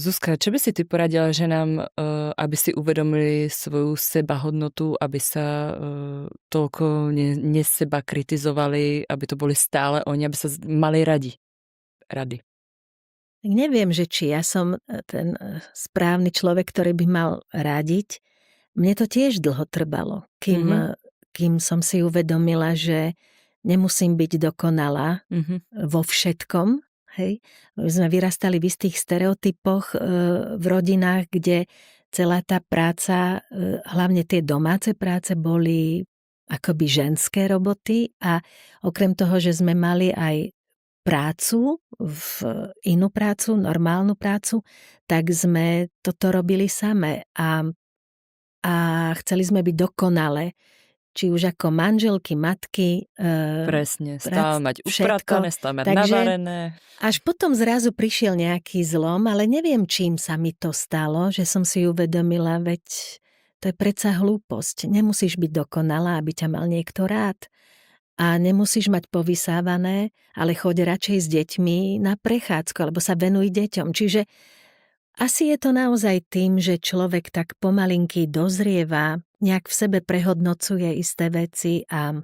Zuzka, čo by si ty poradila ženám, aby si uvedomili svoju sebahodnotu, aby sa, toľko neseba kritizovali, aby to boli stále oni, aby sa mali radi? Rady. Tak neviem, že či ja som ten správny človek, ktorý by mal radiť. Mne to tiež dlho trvalo, Mhm, kým som si uvedomila, že nemusím byť dokonalá mhm. vo všetkom, hej. My sme vyrastali v istých stereotypoch v rodinách, kde celá tá práca, hlavne tie domáce práce boli akoby ženské roboty a okrem toho, že sme mali aj prácu, inú prácu, normálnu prácu, tak sme toto robili samé a chceli sme byť dokonalé. Či už ako manželky, matky, Presne, stále mať všetko. upratané, stále mať Takže navarené. až potom zrazu prišiel nejaký zlom, ale neviem, čím sa mi to stalo, že som si uvedomila, veď to je predsa hlúposť. Nemusíš byť dokonalá, aby ťa mal niekto rád. A nemusíš mať povysávané, ale choď radšej s deťmi na prechádzku, alebo sa venuj deťom. Čiže asi je to naozaj tým, že človek tak pomalinky dozrieva, nejak v sebe prehodnocuje isté veci a